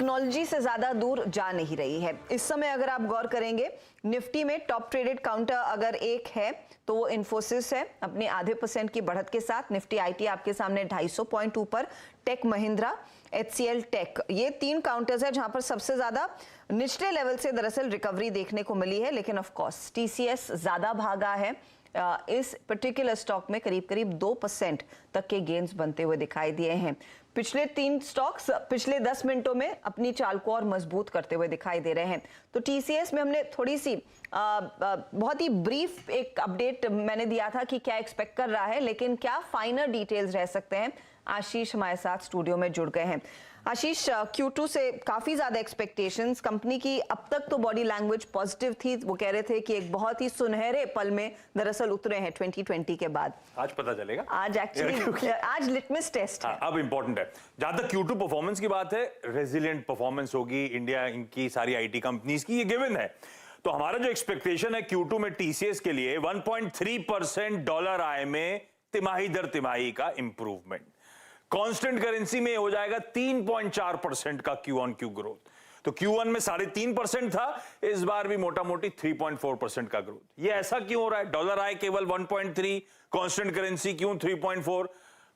Technology से ज्यादा दूर जा नहीं रही है। इस समय अगर आप गौर करेंगे, निफ्टी में टॉप ट्रेडेड काउंटर अगर एक है तो वो इन्फोसिस है, अपने आधे % की बढ़त के साथ। निफ्टी आईटी आपके सामने 250 पॉइंट ऊपर, टेक महिंद्रा, एचसीएल टेक, ये 3 काउंटर्स है जहां पर सबसे ज्यादा निचले लेवल से दरअसल रिकवरी देखने को मिली है। लेकिन ऑफ कोर्स टीसीएस ज्यादा भागा है। इस पर्टिकुलर स्टॉक में करीब करीब 2% तक के गेन्स बनते हुए दिखाई दिए हैं। पिछले 3 स्टॉक्स पिछले 10 मिनटों में अपनी चाल को और मजबूत करते हुए दिखाई दे रहे हैं। तो टीसीएस में हमने थोड़ी सी बहुत ही ब्रीफ एक अपडेट मैंने दिया था कि क्या एक्सपेक्ट कर रहा है, लेकिन क्या फाइनल डिटेल्स रह सकते हैं। आशीष हमारे साथ स्टूडियो में जुड़ गए हैं। आशीष, Q2 से काफी ज्यादा एक्सपेक्टेशंस, कंपनी की अब तक तो बॉडी लैंग्वेज पॉजिटिव थी। वो कह रहे थे कि एक बहुत ही सुनहरे पल में दरअसल उतरे हैं 2020 के बाद। आज पता चलेगा, आज एक्चुअली आज लिटमस टेस्ट है। अब इंपॉर्टेंट है। जहां तक Q2 परफॉर्मेंस की बात है, रेजिलिएंट परफॉर्मेंस होगी इंडिया इनकी सारी आईटी कंपनीज की, ये गिवन है। तो हमारा जो एक्सपेक्टेशन है Q2 में टीसीएस के लिए 1.3% डॉलर आय में तिमाही दर तिमाही का इंप्रूवमेंट। कांस्टेंट करेंसी में हो जाएगा 3.4% का Q on Q ग्रोथ। तो Q1 में 3.5% था, इस बार भी मोटा मोटी 3.4% का ग्रोथ। ये ऐसा क्यों हो रहा है? डॉलर आय केवल 1.3, कांस्टेंट करेंसी क्यों 3.4?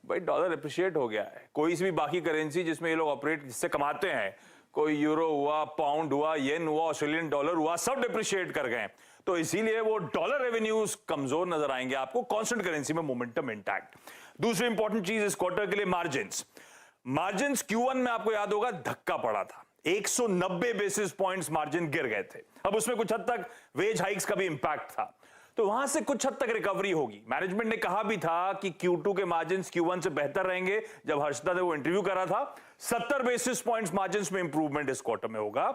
भाई डॉलर अप्रिशिएट हो गया है। कोई सी भी बाकी करेंसी जिसमें ये लोग ऑपरेट जिससे कमाते हैं, कोई यूरो हुआ, पाउंड हुआ, येन हुआ, ऑस्ट्रेलियन डॉलर हुआ, सब डिप्रिशिएट कर गए। तो इसीलिए वो डॉलर रेवेन्यूज कमजोर नजर आएंगे आपको, कांस्टेंट करेंसी में मोमेंटम इंटैक्ट। दूसरी इंपॉर्टेंट चीज इस क्वार्टर के लिए मार्जिन्स Q1 में आपको याद होगा धक्का पड़ा था, 190 बेसिस पॉइंट्स मार्जिन गिर गए थे। अब उसमें कुछ हद तक वेज हाइक्स का भी इंपैक्ट था, तो वहां से कुछ हद तक रिकवरी होगी। मैनेजमेंट ने कहा भी था कि Q2 के मार्जिन्स Q1 से बेहतर रहेंगे। जब हर्षदा ने वो इंटरव्यू करा था, 70 बेसिस पॉइंट्स मार्जिन्स में इंप्रूवमेंट इस क्वार्टर में होगा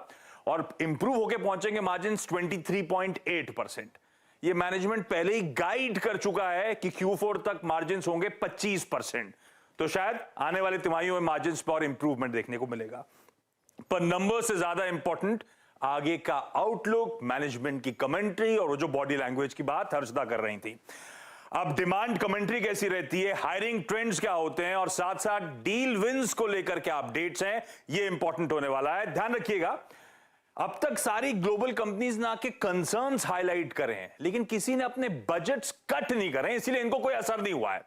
और इंप्रूव होके पहुंचेंगे मार्जिन्स 23.8%। ये मैनेजमेंट पहले ही गाइड कर चुका है कि Q4 तक मार्जिन्स होंगे 25%। तो शायद आने वाले तिमाहियों में मार्जिन्स पर इंप्रूवमेंट देखने को मिलेगा। पर नंबर से ज्यादा इंपॉर्टेंट आगे का आउटलुक, मैनेजमेंट की कमेंट्री और वो जो बॉडी लैंग्वेज की बात हर्षदा कर रही थी। अब डिमांड कमेंट्री कैसी रहती है, हायरिंग ट्रेंड्स क्या होते हैं और साथ साथ डील विंस को लेकर क्या अपडेट्स हैं, ये इंपॉर्टेंट होने वाला है। ध्यान रखिएगा, अब तक सारी ग्लोबल कंपनीज ने आके कंसर्न्स हाईलाइट करे हैं, लेकिन किसी ने अपने बजट्स कट नहीं करे, इसीलिए इनको कोई असर नहीं हुआ है।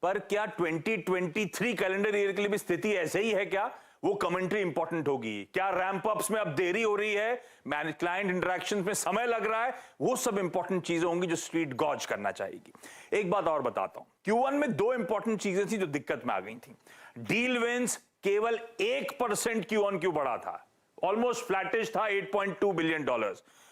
पर क्या 2023 कैलेंडर ईयर के लिए भी स्थिति ऐसे ही है क्या? वो कमेंट्री इंपॉर्टेंट होगी। क्या रैंप अप्स में अब देरी हो रही है, क्लाइंट इंटरेक्शंस में समय लग रहा है, वो सब इंपॉर्टेंट चीजें होंगी जो स्ट्रीट गॉज करना चाहेगी। एक बात और बताता हूं, Q1 में 2 इंपॉर्टेंट चीजें थी जो दिक्कत में आ गई थी। डील विंस केवल 1% Q on Q बढ़ा था, ऑलमोस्ट फ्लैटिश था, $8.2 बिलियन।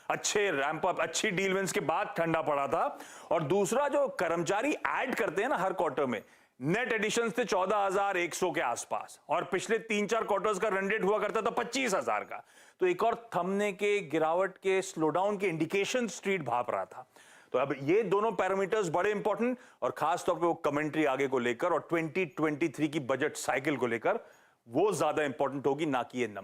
अच्छे रैंप अप, अच्छी डील विंस के बाद ठंडा पड़ा था। और दूसरा, जो कर्मचारी ऐड करते हैं ना हर क्वार्टर में, नेट एडिशंस थे 14,100 के आसपास और पिछले 3-4 क्वार्टर्स का रन रेट हुआ करता था 25,000 का। तो एक और थमने के, गिरावट के, स्लोडाउन के इंडिकेशन स्ट्रीट भाप रहा था। तो अब ये दोनों पैरामीटर्स बड़े इंपॉर्टेंट और खासतौर पे वो कमेंट्री आगे को लेकर और 2023 की बजट साइकिल को लेकर वो ज्यादा इंपॉर्टेंट होगी, ना कि ये नंबर।